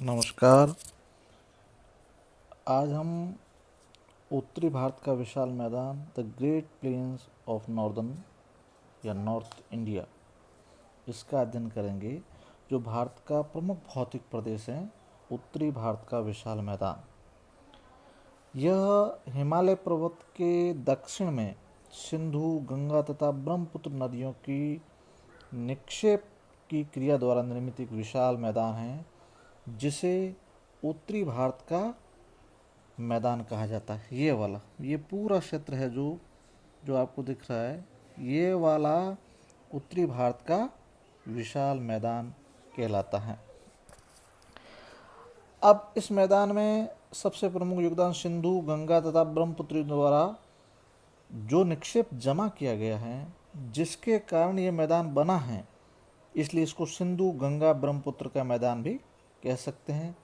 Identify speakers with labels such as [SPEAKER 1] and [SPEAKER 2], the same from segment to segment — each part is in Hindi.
[SPEAKER 1] नमस्कार। आज हम उत्तरी भारत का विशाल मैदान the great plains of northern या नॉर्थ इंडिया इसका अध्ययन करेंगे, जो भारत का प्रमुख भौतिक प्रदेश है। उत्तरी भारत का विशाल मैदान यह हिमालय पर्वत के दक्षिण में सिंधु, गंगा तथा ब्रह्मपुत्र नदियों की निक्षेप की क्रिया द्वारा निर्मित एक विशाल मैदान है, जिसे उत्तरी भारत का मैदान कहा जाता है। ये पूरा क्षेत्र है जो आपको दिख रहा है, ये वाला उत्तरी भारत का विशाल मैदान कहलाता है। अब इस मैदान में सबसे प्रमुख योगदान सिंधु, गंगा तथा ब्रह्मपुत्र द्वारा जो निक्षेप जमा किया गया है, जिसके कारण ये मैदान बना है, इसलिए इसको सिंधु, गंगा, ब्रह्मपुत्र का मैदान भी कह सकते हैं।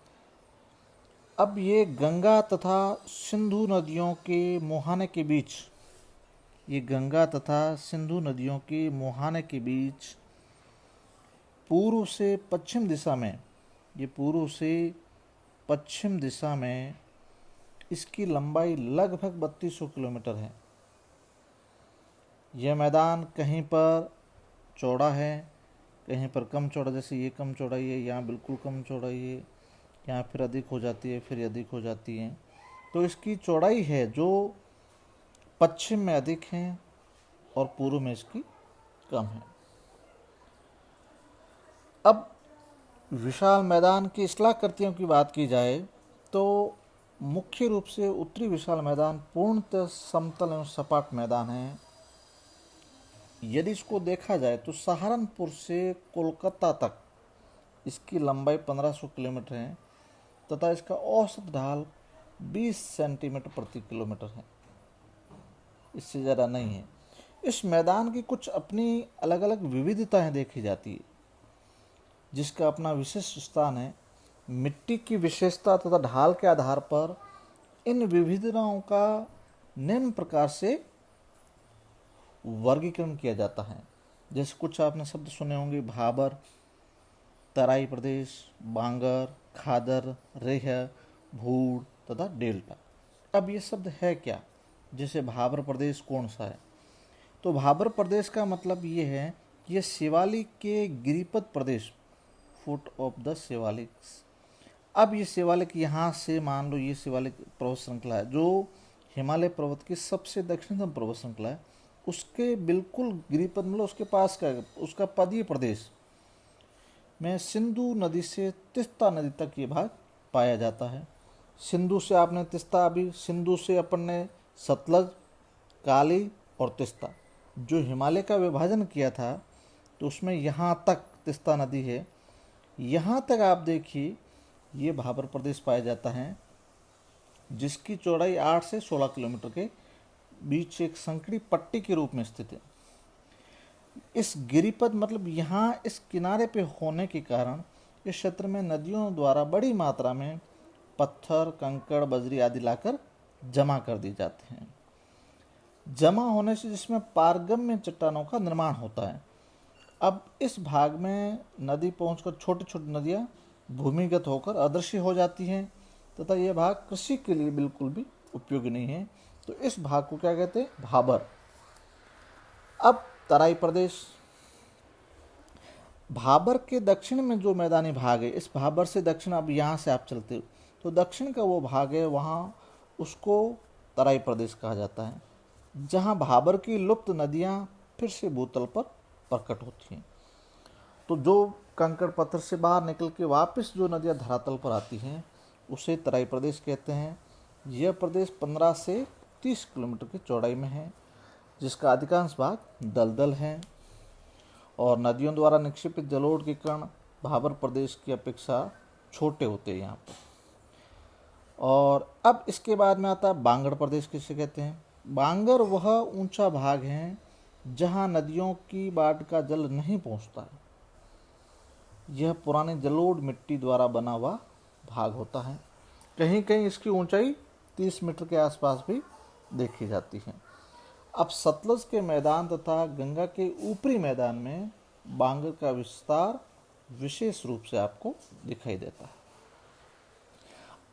[SPEAKER 1] अब ये गंगा तथा सिंधु नदियों के मुहाने के बीच पूर्व से पश्चिम दिशा में इसकी लंबाई लगभग 3200 किलोमीटर है। यह मैदान कहीं पर चौड़ा है, कहीं पर कम चौड़ा, जैसे ये कम चौड़ाई है, यहाँ बिल्कुल कम चौड़ाई है, यहाँ फिर अधिक हो जाती है, फिर अधिक हो जाती है। तो इसकी चौड़ाई है जो पश्चिम में अधिक है और पूर्व में इसकी कम है। अब विशाल मैदान की स्थलाकृतियों की बात की जाए तो मुख्य रूप से उत्तरी विशाल मैदान पूर्णतः समतल एवं सपाट मैदान है। यदि इसको देखा जाए तो सहारनपुर से कोलकाता तक इसकी लंबाई 1500 किलोमीटर है तथा इसका औसत ढाल 20 सेंटीमीटर प्रति किलोमीटर है, इससे ज़्यादा नहीं है। इस मैदान की कुछ अपनी अलग अलग विविधताएं देखी जाती है, जिसका अपना विशिष्ट स्थान है। मिट्टी की विशेषता तथा ढाल के आधार पर इन विविधताओं का निम्न प्रकार से वर्गीकरण किया जाता है। जैसे कुछ आपने शब्द सुने होंगे: भाबर, तराई प्रदेश, बांगर, खादर, रेह, भूड़ तथा डेल्टा। अब ये शब्द है क्या? जैसे भाबर प्रदेश कौन सा है? तो भाबर प्रदेश का मतलब ये है कि ये शिवालिक के गिरिपद प्रदेश, फुट ऑफ द शिवालिक्स। अब ये शिवालिक यहाँ से मान लो ये शिवालिक पर्वत श्रृंखला है, जो हिमालय पर्वत की सबसे दक्षिणतम पर्वत श्रृंखला है, उसके बिल्कुल गिरिपद मतलब उसके पास का उसका पदीय प्रदेश में सिंधु नदी से तिस्ता नदी तक ये भाग पाया जाता है। सिंधु से आपने तिस्ता, अभी सिंधु से अपन ने सतलज, काली और तिस्ता, जो हिमालय का विभाजन किया था, तो उसमें यहाँ तक तिस्ता नदी है। यहाँ तक आप देखिए ये भाबर प्रदेश पाया जाता है, जिसकी चौड़ाई 8 से 16 किलोमीटर के बीच एक संकरी पट्टी के रूप में स्थित है। इस गिरिपद मतलब यहाँ इस किनारे पे होने के कारण इस क्षेत्र में नदियों द्वारा बड़ी मात्रा में पत्थर, कंकड़, बजरी आदि लाकर जमा कर दी जाते हैं। जमा होने से जिसमें पारगम्य चट्टानों का निर्माण होता है। अब इस भाग में नदी पहुंचकर छोटी छोटी नदियाँ भूमिगत होकर अदृश्य हो जाती हैं तथा यह भाग कृषि के लिए बिल्कुल भी उपयोगी नहीं है। तो इस भाग को क्या कहते हैं? भाबर। अब तराई प्रदेश, भाबर के दक्षिण में जो मैदानी भाग है, इस भाबर से दक्षिण, अब यहाँ से आप चलते हो तो दक्षिण का वो भाग है, वहाँ उसको तराई प्रदेश कहा जाता है, जहाँ भाबर की लुप्त नदियाँ फिर से भूतल पर प्रकट होती हैं। तो जो कंकड़ पत्थर से बाहर निकल के वापस जो नदियाँ धरातल पर आती हैं, उसे तराई प्रदेश कहते हैं। यह प्रदेश 15 से 30 किलोमीटर की चौड़ाई में है, जिसका अधिकांश भाग दलदल है और नदियों द्वारा निक्षेपित जलोढ़ के कण भाबर प्रदेश की अपेक्षा छोटे होते हैं यहाँ पर। और अब इसके बाद में आता है बांगड़ प्रदेश, किसे कहते हैं? बांगर वह ऊंचा भाग है जहाँ नदियों की बाढ़ का जल नहीं पहुँचता है। यह पुरानी जलोढ़ मिट्टी द्वारा बना हुआ भाग होता है। कहीं कहीं इसकी ऊंचाई 30 मीटर के आसपास भी देखी जाती है। अब सतलज के मैदान तथा गंगा के ऊपरी मैदान में बांगर का विस्तार विशेष रूप से आपको दिखाई देता है।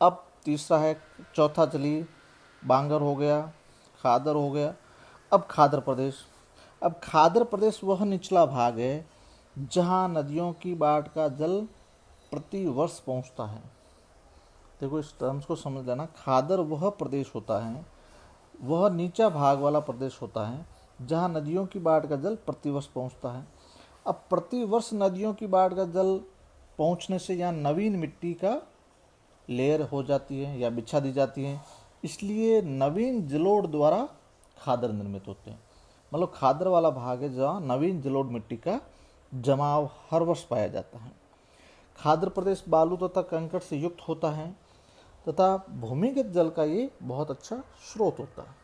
[SPEAKER 1] अब तीसरा है, चौथा चलिए, बांगर हो गया, खादर हो गया। अब खादर प्रदेश। अब खादर प्रदेश वह निचला भाग है जहाँ नदियों की बाढ़ का जल प्रति वर्ष पहुँचता है। देखो इस टर्म्स को समझ लेना। खादर वह प्रदेश होता है, वह नीचा भाग वाला प्रदेश होता है जहाँ नदियों की बाढ़ का जल प्रतिवर्ष पहुँचता है। अब प्रतिवर्ष नदियों की बाढ़ का जल पहुँचने से यहाँ नवीन मिट्टी का लेयर हो जाती है या बिछा दी जाती है, इसलिए नवीन जलोढ़ द्वारा खादर निर्मित होते हैं। मतलब खादर वाला भाग है जहाँ नवीन जलोढ़ मिट्टी का जमाव हर वर्ष पाया जाता है। खादर प्रदेश बालू तथा कंकड़ से युक्त होता है तथा भूमिगत जल का ये बहुत अच्छा स्रोत होता है।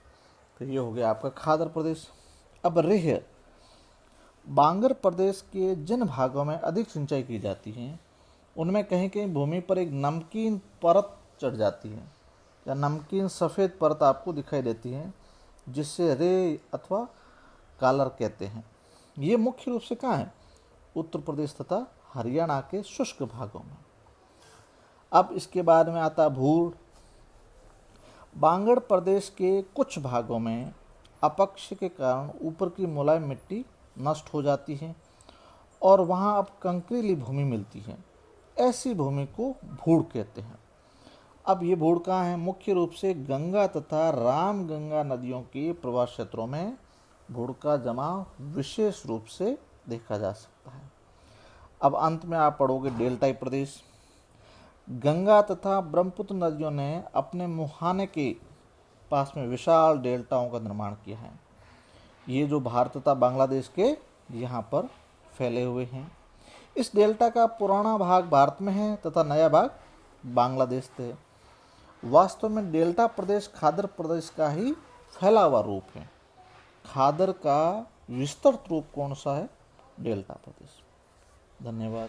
[SPEAKER 1] तो ये हो गया आपका खादर प्रदेश। अब रेह। बांगर प्रदेश के जिन भागों में अधिक सिंचाई की जाती है उनमें कहीं कहीं भूमि पर एक नमकीन परत चढ़ जाती है या नमकीन सफ़ेद परत आपको दिखाई देती है, जिससे रे अथवा कालर कहते हैं। ये मुख्य रूप से कहाँ है? उत्तर प्रदेश तथा हरियाणा के शुष्क भागों में। अब इसके बाद में आता भूड़। बांगड़ प्रदेश के कुछ भागों में अपक्ष के कारण ऊपर की मुलायम मिट्टी नष्ट हो जाती है और वहाँ अब कंकरीली भूमि मिलती है। ऐसी भूमि को भूड़ कहते हैं। अब ये भूड़ कहाँ है? मुख्य रूप से गंगा तथा रामगंगा नदियों के प्रवाह क्षेत्रों में भूड़ का जमाव विशेष रूप से देखा जा सकता है। अब अंत में आप पढ़ोगे डेल्टाई प्रदेश। गंगा तथा ब्रह्मपुत्र नदियों ने अपने मुहाने के पास में विशाल डेल्टाओं का निर्माण किया है। ये जो भारत तथा बांग्लादेश के यहाँ पर फैले हुए हैं। इस डेल्टा का पुराना भाग भारत में है तथा नया भाग बांग्लादेश थे। वास्तव में डेल्टा प्रदेश खादर प्रदेश का ही फैला हुआ रूप है। खादर का विस्तृत रूप कौन सा है? डेल्टा प्रदेश। धन्यवाद।